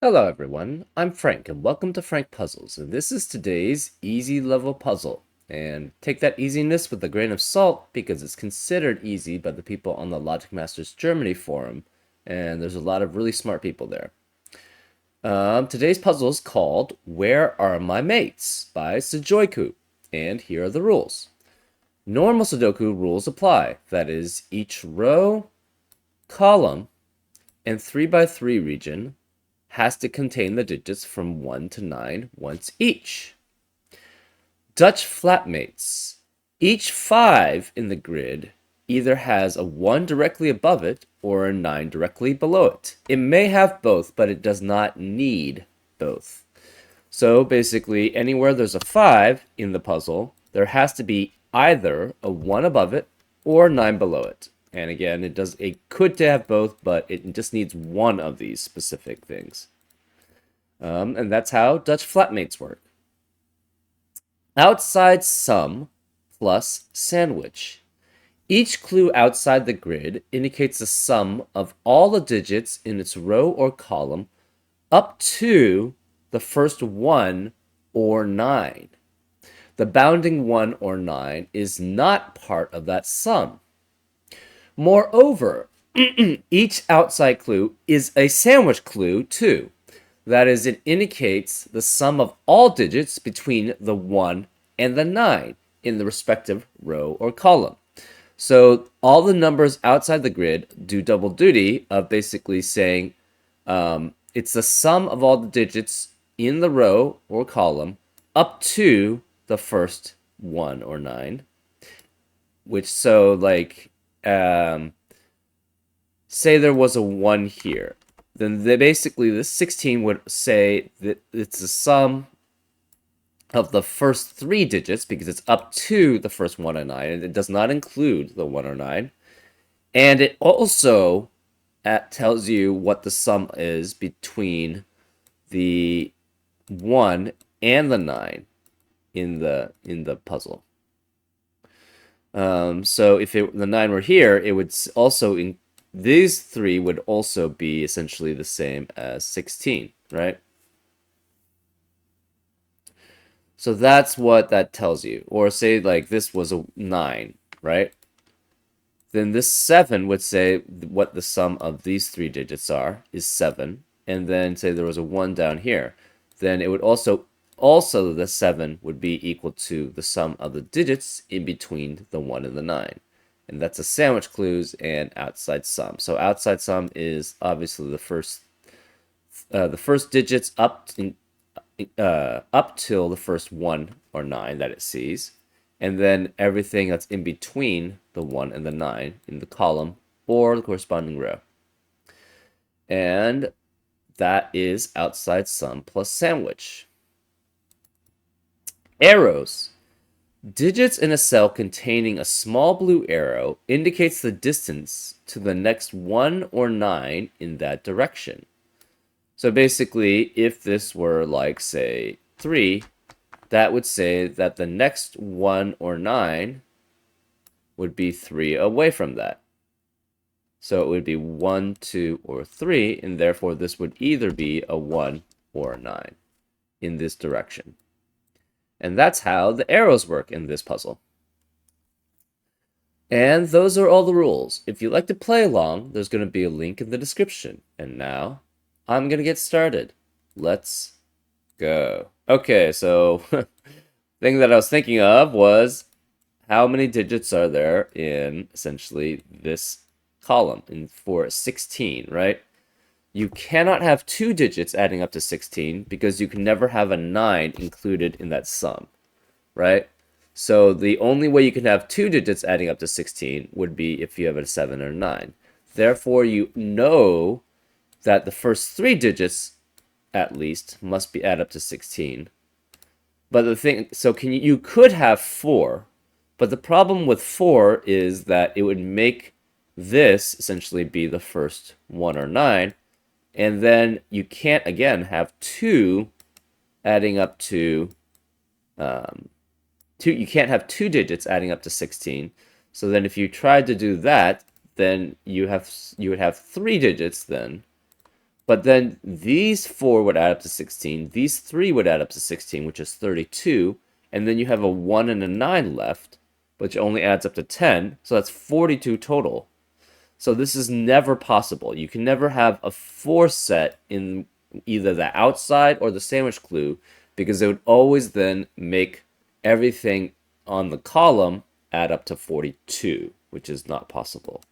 Hello everyone, I'm Frank and welcome to Frank Puzzles, and this is today's easy level puzzle. And take that easiness with a grain of salt because it's considered easy by the people on the Logic Masters Germany forum, and there's a lot of really smart people there. Today's puzzle is called Where Are My Mates by Sudoku, and here are the rules. Normal Sudoku rules apply, that is, each row, column, and 3x3 region has to contain the digits from 1 to 9 once each. Dutch flatmates. Each 5 in the grid either has a 1 directly above it or a 9 directly below it. It may have both, but it does not need both. So basically, anywhere there's a 5 in the puzzle, there has to be either a 1 above it or 9 below it. And again, it could have both, but it just needs one of these specific things. And that's how Dutch flatmates work. Outside sum plus sandwich. Each clue outside the grid indicates the sum of all the digits in its row or column up to the first 1 or 9. The bounding 1 or 9 is not part of that sum. Moreover, each outside clue is a sandwich clue too. That is, it indicates the sum of all digits between the 1 and the 9 in the respective row or column. So all the numbers outside the grid do double duty of basically saying it's the sum of all the digits in the row or column up to the first 1 or 9. Which, so like, say there was a 1 here. Then basically this 16 would say that it's the sum of the first 3 digits because it's up to the first 1 or 9, and it does not include the 1 or 9. And it also tells you what the sum is between the 1 and the 9 in the puzzle. So if the 9 were here, it would also these 3 would also be essentially the same as 16, right? So that's what that tells you. Or say like this was a 9, right? Then this 7 would say what the sum of these 3 digits are is 7. And then say there was a 1 down here. Then it would also the 7 would be equal to the sum of the digits in between the 1 and the 9. And that's a sandwich clues and outside sum. So outside sum is obviously the first digits up till the first 1 or 9 that it sees, and then everything that's in between the 1 and the 9 in the column or the corresponding row. And that is outside sum plus sandwich. Arrows. Digits in a cell containing a small blue arrow indicates the distance to the next 1 or 9 in that direction. So basically, if this were like, say, 3, that would say that the next 1 or 9 would be 3 away from that. So it would be 1, 2, or 3, and therefore this would either be a 1 or a 9 in this direction. And that's how the arrows work in this puzzle. And those are all the rules. If you'd like to play along, there's going to be a link in the description. And now, I'm going to get started. Let's go. Okay, so thing that I was thinking of was how many digits are there in essentially this column for 16, right? You cannot have 2 digits adding up to 16 because you can never have a 9 included in that sum, right? So the only way you can have 2 digits adding up to 16 would be if you have a 7 or 9. Therefore, you know that the first 3 digits, at least, must be add up to 16. But the thing, so you could have 4, but the problem with 4 is that it would make this essentially be the first 1 or 9, and then you can't, again, have 2 adding up to, you can't have 2 digits adding up to 16. So then if you tried to do that, then you would have 3 digits then But then these 4 would add up to 16. These 3 would add up to 16, which is 32. And then you have a 1 and a 9 left, which only adds up to 10. So that's 42 total. So this is never possible. You can never have a 4 set in either the outside or the sandwich clue, because it would always then make everything on the column add up to 42, which is not possible.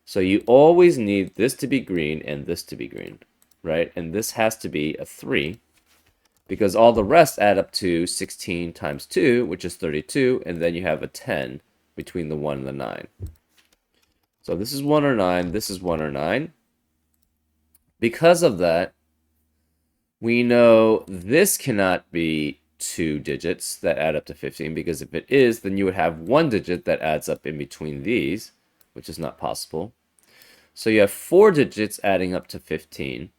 So you always need this to be green and this to be green, right? And this has to be a 3, because all the rest add up to 16 times 2, which is 32, and then you have a 10 between the 1 and the 9. So this is 1 or 9, this is 1 or 9. Because of that, we know this cannot be 2 digits that add up to 15, because if it is, then you would have 1 digit that adds up in between these, which is not possible. So you have 4 digits adding up to 15.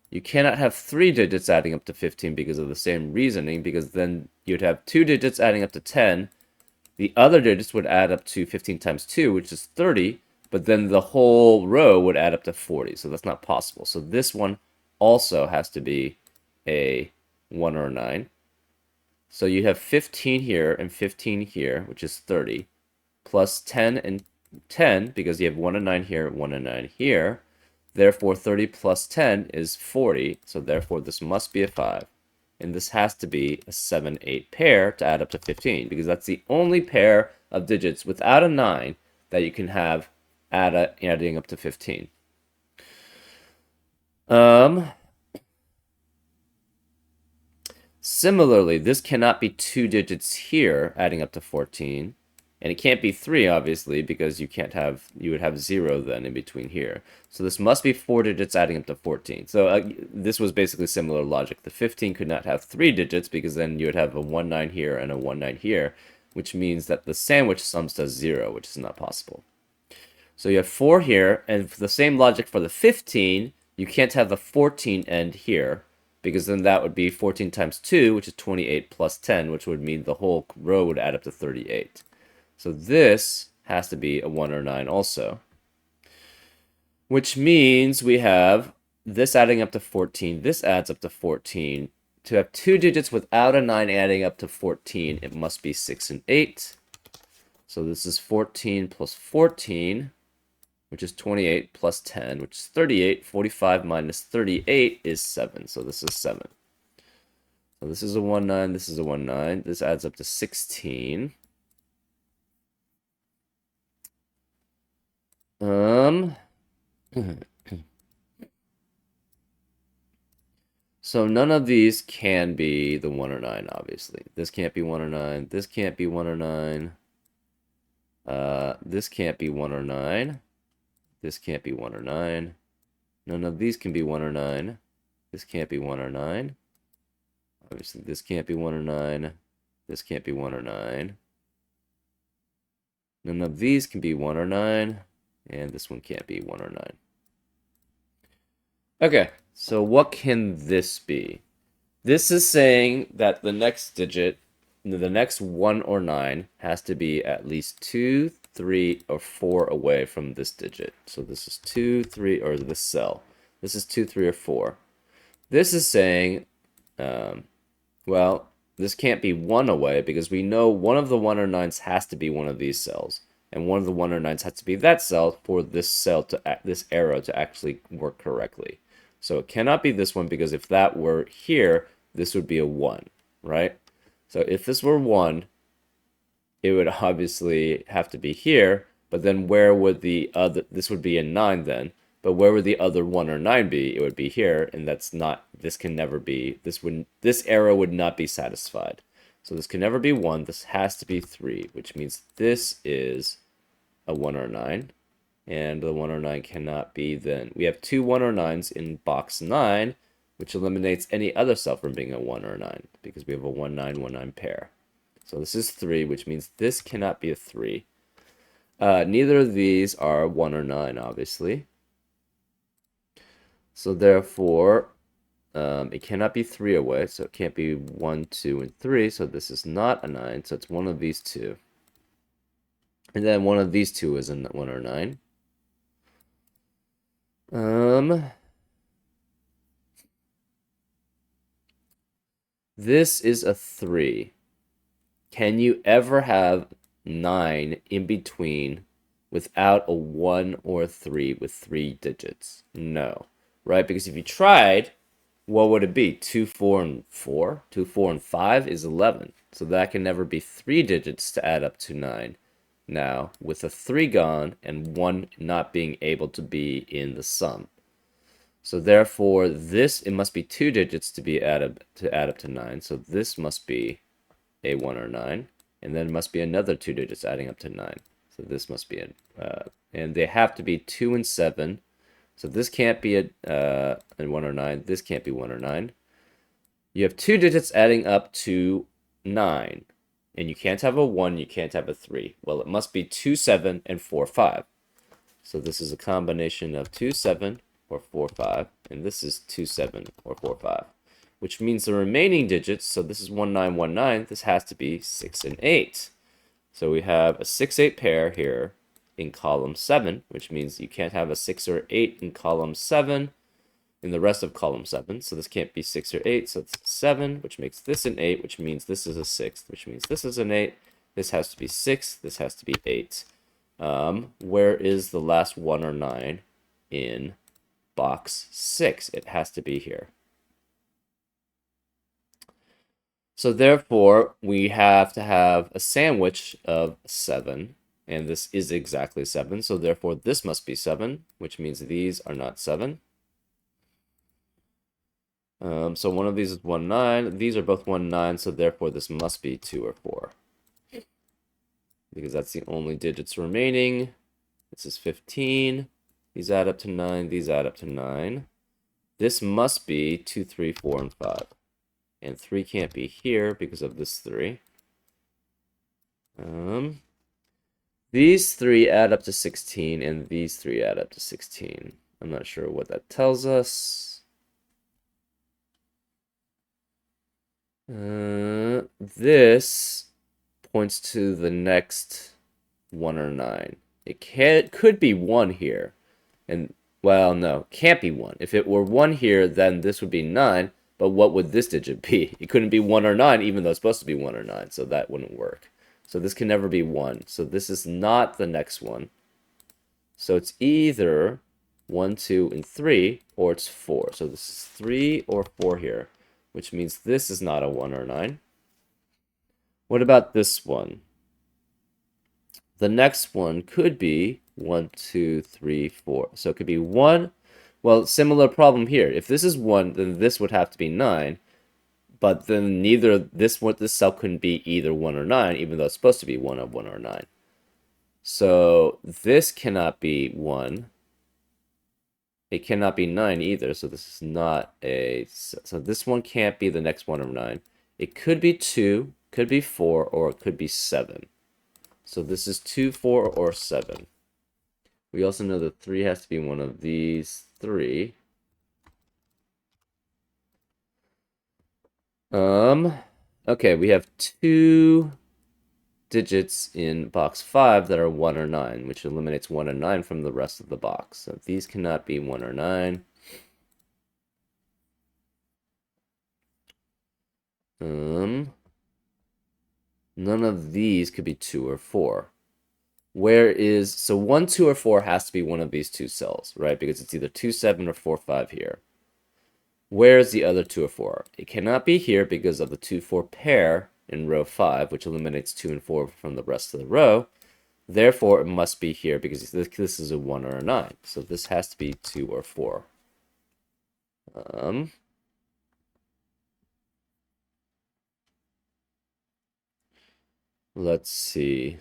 You cannot have 3 digits adding up to 15 because of the same reasoning, because then you'd have 2 digits adding up to 10. The other digits would add up to 15 times 2, which is 30, but then the whole row would add up to 40, so that's not possible. So this one also has to be a 1 or a 9. So you have 15 here and 15 here, which is 30, plus 10 and 10, because you have 1 and 9 here, 1 and 9 here. Therefore, 30 plus 10 is 40, so therefore this must be a 5. And this has to be a 7-8 pair to add up to 15, because that's the only pair of digits without a 9 that you can have adding up to 15. Similarly, this cannot be 2 digits here adding up to 14. And it can't be 3, obviously, because you would have 0 then in between here. So this must be 4 digits adding up to 14. So this was basically similar logic. The 15 could not have 3 digits, because then you would have a 1, 9 here and a 1, 9 here, which means that the sandwich sums to 0, which is not possible. So you have 4 here, and for the same logic for the 15, you can't have the 14 end here, because then that would be 14 times 2, which is 28 plus 10, which would mean the whole row would add up to 38. So this has to be a 1 or 9 also. Which means we have this adding up to 14. This adds up to 14. To have 2 digits without a 9 adding up to 14, it must be 6 and 8. So this is 14 plus 14, which is 28 plus 10, which is 38. 45 minus 38 is 7. So this is 7. So this is a 1, 9. This is a 1, 9. This adds up to 16. So none of these can be the 1 or 9, obviously. This can't be 1 or 9. This can't be 1 or 9. This can't be 1 or 9. This can't be 1 or 9. None of these can be 1 or 9. This can't be 1 or 9. Obviously, this can't be 1 or 9. This can't be 1 or 9. None of these can be 1 or 9. And this one can't be 1 or 9. Okay, so what can this be? This is saying that the next digit, the next 1 or 9, has to be at least 2, 3, or 4 away from this digit. So this is 2, 3, or this cell. This is 2, 3, or 4. This is saying, well, this can't be 1 away, because we know one of the 1 or 9s has to be one of these cells. And one of the 1 or 9s has to be that cell for this arrow to actually work correctly. So it cannot be this one, because if that were here, this would be a 1, right? So if this were 1, it would obviously have to be here, but then where would the other, this would be a 9 then, but where would the other 1 or 9 be? It would be here, and that's not, this can never be, this arrow would not be satisfied. So this can never be 1, this has to be 3, which means this is a 1 or 9, and the 1 or 9 cannot be then. We have 2 1 or 9s in box 9, which eliminates any other cell from being a 1 or a 9, because we have a 1 9 1 9 pair. So this is 3, which means this cannot be a 3. Neither of these are 1 or 9, obviously. So therefore, it cannot be 3 away, so it can't be 1, 2, and 3, so this is not a 9, so it's one of these two. And then one of these two is a 1 or 9. This is a 3. Can you ever have 9 in between without a 1 or a 3 with 3 digits? No, right? Because if you tried, what would it be? 2, 4, and 4? 2, 4, and 5 is 11. So that can never be 3 digits to add up to 9. Now, with a 3 gone and 1 not being able to be in the sum. So therefore, it must be 2 digits to add up to 9. So this must be a 1 or 9. And then must be another 2 digits adding up to 9. So this must be and they have to be 2 and 7. So this can't be a 1 or 9. This can't be 1 or 9. You have 2 digits adding up to 9. And you can't have a 1, you can't have a 3. Well, it must be 2, 7, and 4, 5. So this is a combination of 2, 7, or 4, 5. And this is 2, 7, or 4, 5. Which means the remaining digits, so this is 1, 9, 1, 9. This has to be 6 and 8. So we have a 6, 8 pair here in column 7, which means you can't have a 6 or 8 in column 7 in the rest of column 7. So this can't be 6 or 8, so it's 7, which makes this an 8, which means this is a 6, which means this is an 8. This has to be 6, this has to be 8. Where is the last 1 or 9 in box 6? It has to be here. So therefore, we have to have a sandwich of 7, and this is exactly 7. So therefore, this must be 7, which means these are not 7. So one of these is 1, 9. These are both 1, 9, so therefore this must be 2 or 4. Because that's the only digits remaining. This is 15. These add up to 9. These add up to 9. This must be 2, 3, 4, and 5. And 3 can't be here because of this 3. These 3 add up to 16, and these 3 add up to 16. I'm not sure what that tells us. This points to the next 1 or 9. It could be 1 here. And, well, no, can't be 1. If it were 1 here, then this would be 9. But what would this digit be? It couldn't be 1 or 9, even though it's supposed to be 1 or 9. So that wouldn't work. So this can never be 1. So this is not the next one. So it's either 1, 2, and 3, or it's 4. So this is 3 or 4 here, which means this is not a 1 or 9. What about this one? The next one could be 1, 2, 3, 4. So it could be 1. Well, similar problem here. If this is 1, then this would have to be 9. But then this cell couldn't be either 1 or 9, even though it's supposed to be 1 of 1 or 9. So this cannot be 1. It cannot be 9 either, so this is not a... So this one can't be the next 1 of 9. It could be 2, could be 4, or it could be 7. So this is 2, 4, or 7. We also know that 3 has to be one of these 3. Okay, we have 2 digits in box 5 that are 1 or 9, which eliminates 1 and 9 from the rest of the box. So these cannot be 1 or 9. None of these could be 2 or 4. So 1, 2, or 4 has to be one of these two cells, right? Because it's either 2, 7, or 4, 5 here. Where's the other 2 or 4? It cannot be here because of the 2, 4 pair in row 5, which eliminates 2 and 4 from the rest of the row. Therefore, it must be here because this is a 1 or a 9. So this has to be 2 or 4. Let's see.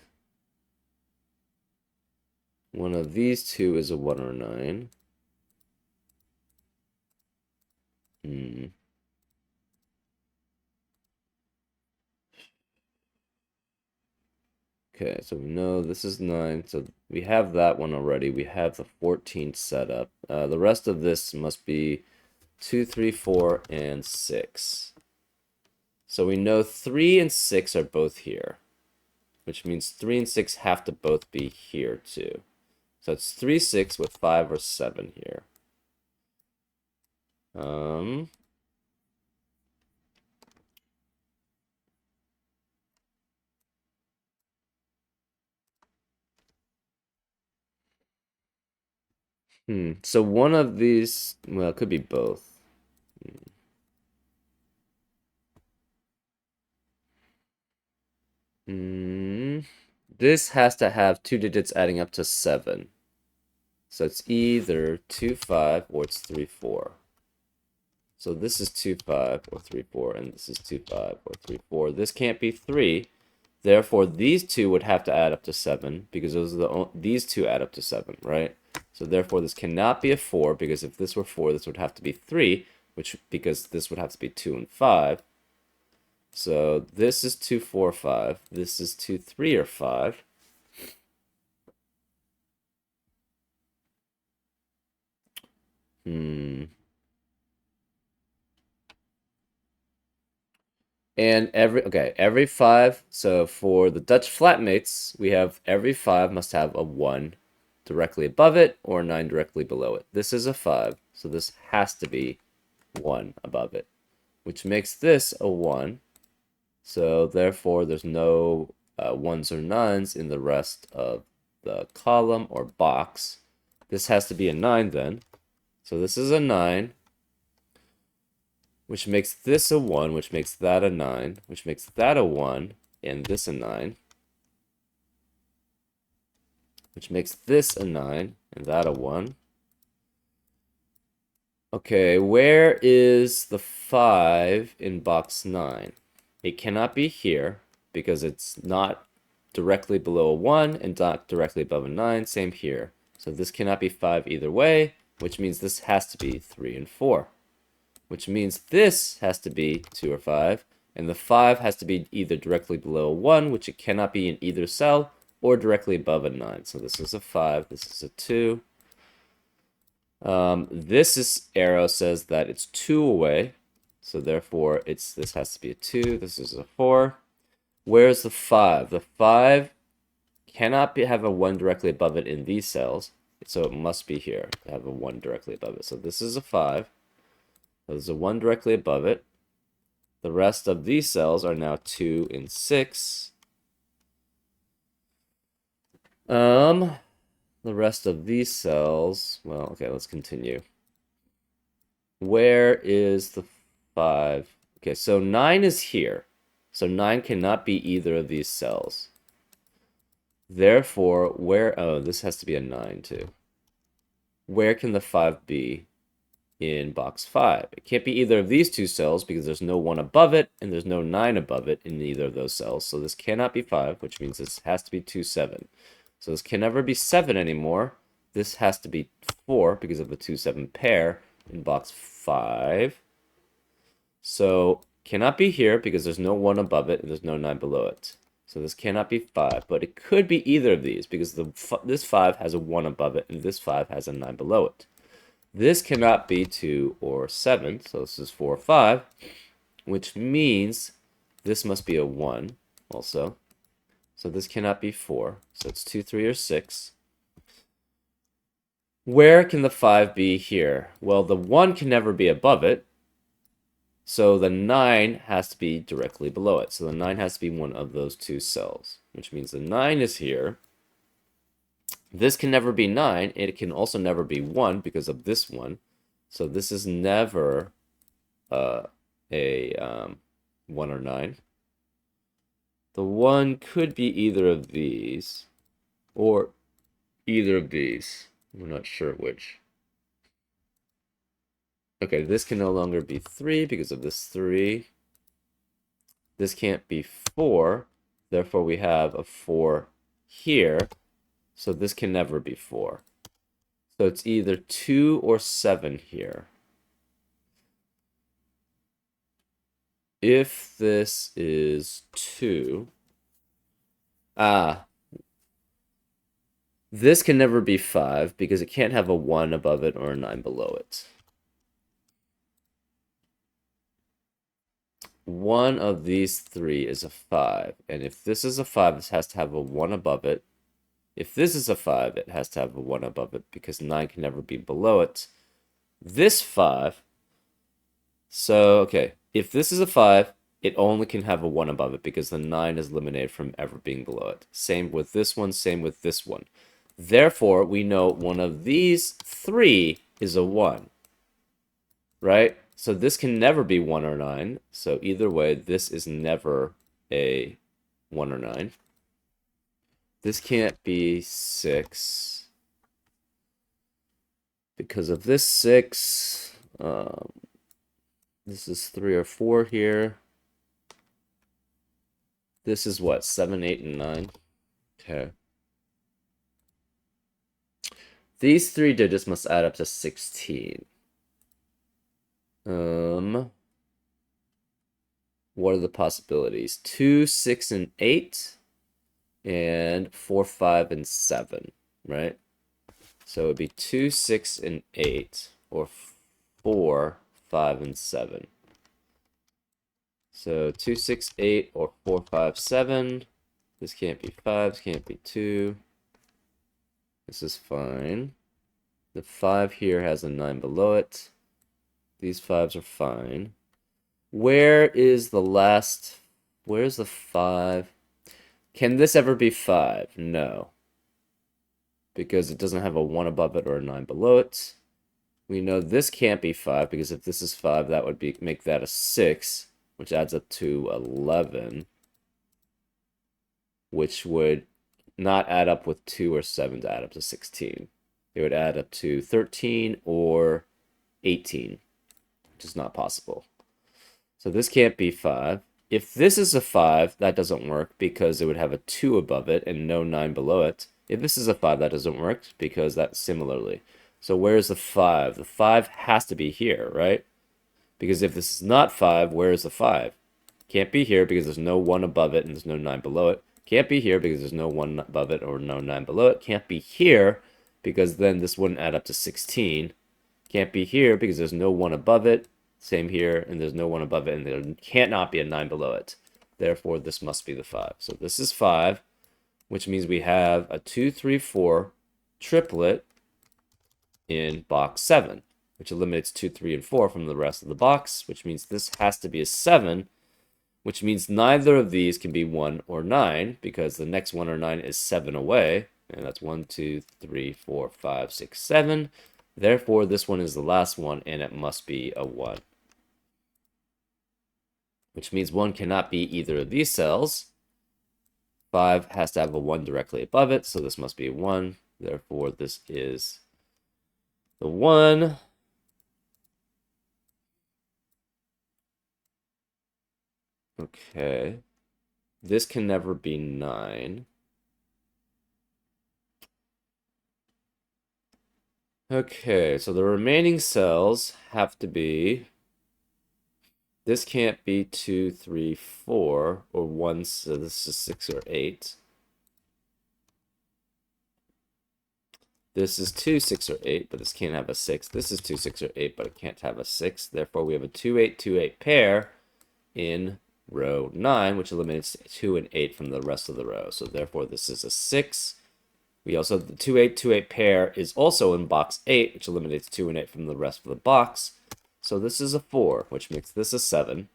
One of these two is a 1 or 9. Okay, so we know this is 9, so we have that one already. We have the 14 set up. The rest of this must be 2, 3, 4, and 6. So we know 3 and 6 are both here, which means 3 and 6 have to both be here too. So it's 3, 6 with 5 or 7 here. So one of these, well, it could be both. Hmm. This has to have two digits adding up to 7. So it's either 2, 5, or it's 3, 4. So this is 2, 5, or 3, 4, and this is 2, 5, or 3, 4. This can't be 3. Therefore, these two would have to add up to 7, because these two add up to 7, right? So therefore, this cannot be a 4, because if this were 4, this would have to be 3, because this would have to be 2 and 5. So this is 2, 4, 5. This is 2, 3, or 5. Hmm. And every 5. So for the Dutch flatmates, we have every 5 must have a 1 directly above it or a 9 directly below it. This is a 5, so this has to be 1 above it, which makes this a 1. So therefore, there's no 1s or 9s in the rest of the column or box. This has to be a 9 then. So this is a 9, which makes this a 1, which makes that a 9, which makes that a 1, and this a 9, which makes this a 9, and that a 1. Okay, where is the 5 in box 9? It cannot be here, because it's not directly below a 1 and not directly above a 9. Same here. So this cannot be 5 either way, which means this has to be 3 and 4. Which means this has to be 2 or 5, and the 5 has to be either directly below a 1, which it cannot be in either cell, or directly above a 9. So this is a 5, this is a 2. This arrow says that it's 2 away, so therefore this has to be a 2, this is a 4. Where's the 5? The 5 cannot have a 1 directly above it in these cells, so it must be here to have a 1 directly above it. So this is a 5. There's a 1 directly above it. The rest of these cells are now 2 and 6. The rest of these cells, well, okay, let's continue. Where is the 5? Okay, so 9 is here. So 9 cannot be either of these cells. Therefore, oh, this has to be a 9 too. Where can the 5 be in box 5? It can't be either of these two cells because there's no 1 above it and there's no 9 above it in either of those cells. So this cannot be 5, which means this has to be 2, 7. So this can never be 7 anymore. This has to be 4 because of the 2, 7 pair in box 5. So cannot be here because there's no 1 above it and there's no 9 below it. So this cannot be 5, but it could be either of these because this 5 has a 1 above it and this 5 has a 9 below it. This cannot be 2 or 7, so this is 4 or 5, which means this must be a 1 also. So this cannot be 4, so it's 2, 3, or 6. Where can the 5 be here? Well, the 1 can never be above it, so the 9 has to be directly below it. So the 9 has to be one of those two cells, which means the 9 is here. This can never be 9. It can also never be 1 because of this one. So this is never a 1 or 9. The 1 could be either of these or either of these. We're not sure which. Okay, this can no longer be 3 because of this 3. This can't be 4. Therefore, we have a 4 here. So this can never be 4. So it's either 2 or 7 here. If this is 2... this can never be 5 because it can't have a 1 above it or a 9 below it. One of these 3 is a 5. And if this is a 5, this has to have a 1 above it. If this is a 5, it has to have a 1 above it because 9 can never be below it. This 5, so, okay, if this is a 5, it only can have a 1 above it because the 9 is eliminated from ever being below it. Same with this one, same with this one. Therefore, we know one of these three is a 1, right? So this can never be 1 or 9. So either way, this is never a 1 or 9. This can't be 6. Because of this 6, this is 3 or 4 here. This is what, 7, 8, and 9? Okay. These 3 digits must add up to 16. What are the possibilities? 2, 6, and 8, and 4, 5, and 7, right? So it would be 2, 6, and 8, or 4, 5, and 7. So 2, 6, 8, or 4, 5, 7. This can't be 5, this can't be 2. This is fine. The 5 here has a 9 below it. These 5s are fine. Where is the last... Where's the 5? Can this ever be 5? No. Because it doesn't have a 1 above it or a 9 below it. We know this can't be 5, because if this is 5, that would make that a 6, which adds up to 11. Which would not add up with 2 or 7 to add up to 16. It would add up to 13 or 18, which is not possible. So this can't be 5. If this is a 5, that doesn't work because it would have a 2 above it and no 9 below it. If this is a 5, that doesn't work because that's similarly. So where's the 5? The 5 has to be here, right? Because if this is not 5, where is the 5? Can't be here because there's no 1 above it and there's no 9 below it. Can't be here because there's no 1 above it or no 9 below it. Can't be here because then this wouldn't add up to 16. Can't be here because there's no 1 above it. Same here, and there's no 1 above it, and there cannot be a 9 below it. Therefore, this must be the 5. So this is 5, which means we have a 2, 3, 4 triplet in box 7, which eliminates 2, 3, and 4 from the rest of the box, which means this has to be a 7, which means neither of these can be 1 or 9, because the next 1 or 9 is 7 away, and that's 1, 2, 3, 4, 5, 6, 7. Therefore, this one is the last one, and it must be a 1. Which means 1 cannot be either of these cells. 5 has to have a 1 directly above it, so this must be a 1. Therefore, this is the 1. Okay. This can never be 9. Okay, so the remaining cells have to be... This can't be 2, 3, 4, or 1, so this is 6 or 8. This is 2, 6, or 8, but this can't have a 6. This is 2, 6, or 8, but it can't have a 6. Therefore, we have a 2, 8, 2, 8 pair in row 9, which eliminates 2 and 8 from the rest of the row. So therefore, this is a 6. We also have the 2, 8, 2, 8 pair is also in box 8, which eliminates 2 and 8 from the rest of the box. So this is a 4, which makes this a 7.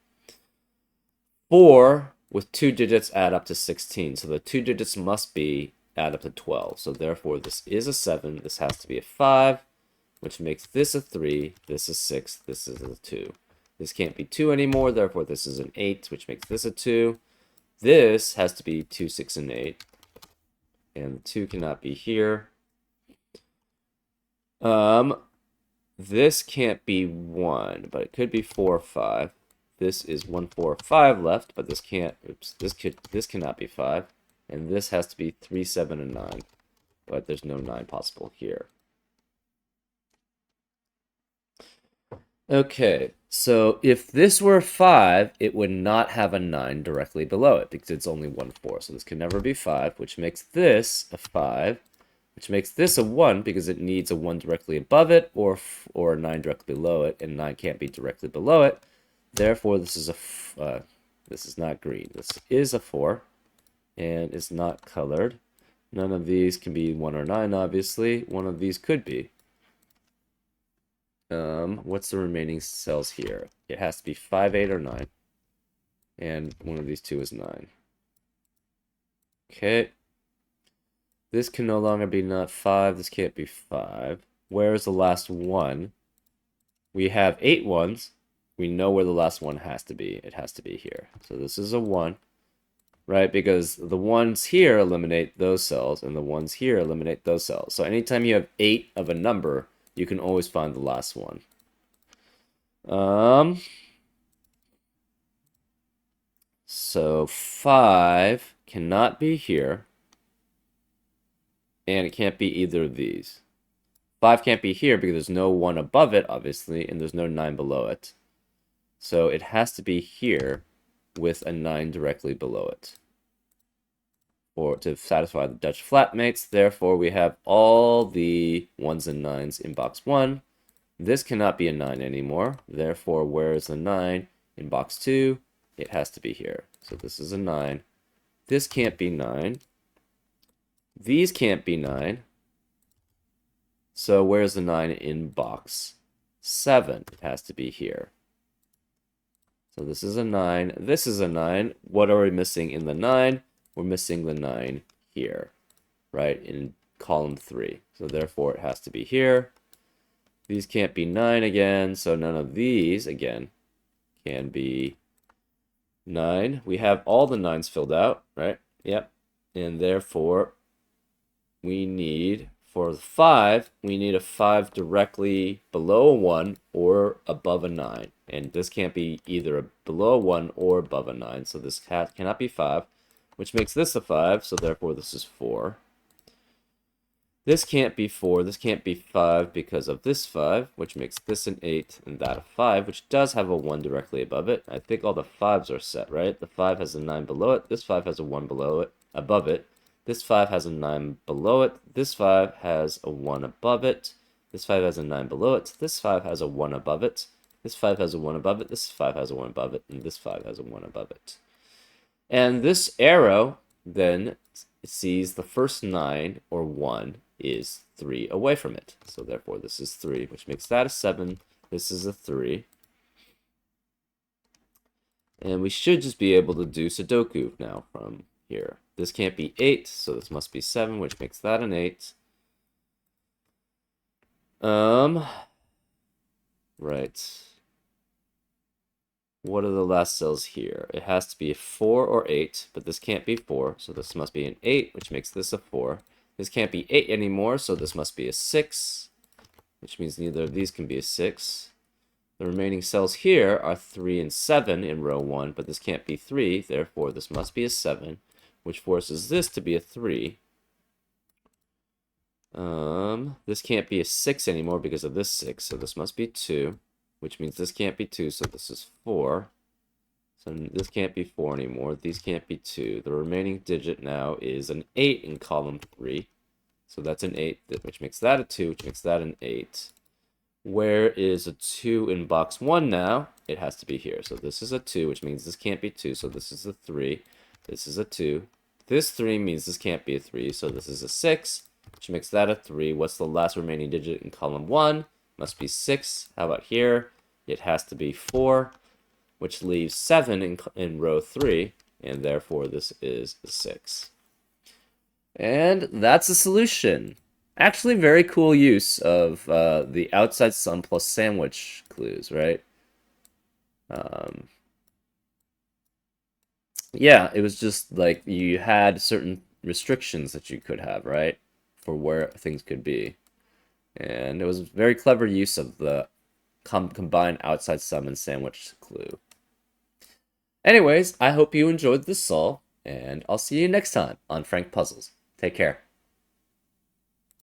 4 with 2 digits add up to 16. So the 2 digits must be add up to 12. So therefore, this is a 7. This has to be a 5, which makes this a 3. This is 6. This is a 2. This can't be 2 anymore. Therefore, this is an 8, which makes this a 2. This has to be 2, 6, and 8. And the 2 cannot be here. This can't be 1, but it could be 4 or 5. This is 1, 4, 5 left, but this can't. Oops. This cannot be 5, and this has to be 3, 7, and 9. But there's no 9 possible here. Okay, so if this were 5, it would not have a 9 directly below it because it's only 1, 4. So this can never be 5, which makes this a 5. Which makes this a 1 because it needs a 1 directly above it or a 9 directly below it, and 9 can't be directly below it. Therefore, this is this is not green. This is a 4, and it's not colored. None of these can be 1 or 9, obviously. One of these could be. What's the remaining cells here? It has to be 5, 8, or 9. And one of these two is 9. Okay. This can no longer be not 5. This can't be 5. Where is the last one? We have 8 ones. We know where the last one has to be. It has to be here. So this is a 1, right? Because the ones here eliminate those cells, and the ones here eliminate those cells. So anytime you have 8 of a number, you can always find the last one. So 5 cannot be here, and it can't be either of these. 5 can't be here because there's no 1 above it, obviously, and there's no 9 below it. So it has to be here with a 9 directly below it, or to satisfy the Dutch flatmates. Therefore, we have all the 1s and 9s in box 1. This cannot be a 9 anymore. Therefore, where is the 9 in box 2? It has to be here. So this is a 9. This can't be 9. These can't be 9. So where's the 9 in box 7? It has to be here. So this is a 9. This is a 9. What are we missing in the 9? We're missing the 9 here, right, in column 3. So therefore, it has to be here. These can't be 9 again, so none of these, again, can be 9. We have all the 9s filled out, right? Yep. And therefore, we need, for 5, we need a 5 directly below a 1 or above a 9. And this can't be either below a 1 or above a 9, so this cannot be 5, which makes this a 5, so therefore this is 4. This can't be 4, this can't be 5 because of this 5, which makes this an 8 and that a 5, which does have a 1 directly above it. I think all the 5s are set, right? The 5 has a 9 below it, this 5 has a 1 below it, above it. This 5 has a 9 below it, this 5 has a 1 above it, this 5 has a 9 below it, this 5 has a 1 above it, this 5 has a 1 above it, this 5 has a 1 above it, and this 5 has a 1 above it. And this arrow then sees the first 9, or 1, is 3 away from it. So therefore this is 3, which makes that a 7. This is a 3. And we should just be able to do Sudoku now from here. This can't be 8, so this must be 7, which makes that an 8. Right. What are the last cells here? It has to be a 4 or 8, but this can't be 4, so this must be an 8, which makes this a 4. This can't be 8 anymore, so this must be a 6, which means neither of these can be a 6. The remaining cells here are 3 and 7 in row 1, but this can't be 3, therefore this must be a 7, which forces this to be a 3. This can't be a 6 anymore because of this 6, so this must be 2, which means this can't be 2, so this is 4. So this can't be 4 anymore. These can't be 2. The remaining digit now is an 8 in column 3. So that's an 8, which makes that a 2, which makes that an 8. Where is a 2 in box 1 now? It has to be here. So this is a 2, which means this can't be 2, so this is a 3. This is a 2. This 3 means this can't be a 3, so this is a 6, which makes that a 3. What's the last remaining digit in column 1? Must be 6. How about here? It has to be 4, which leaves 7 in row 3, and therefore this is a 6. And that's a solution. Actually, very cool use of the outside sum plus sandwich clues, right? Yeah, it was just like you had certain restrictions that you could have, right? For where things could be. And it was a very clever use of the combined outside sum and sandwich clue. Anyways, I hope you enjoyed this solve, and I'll see you next time on Frank Puzzles. Take care.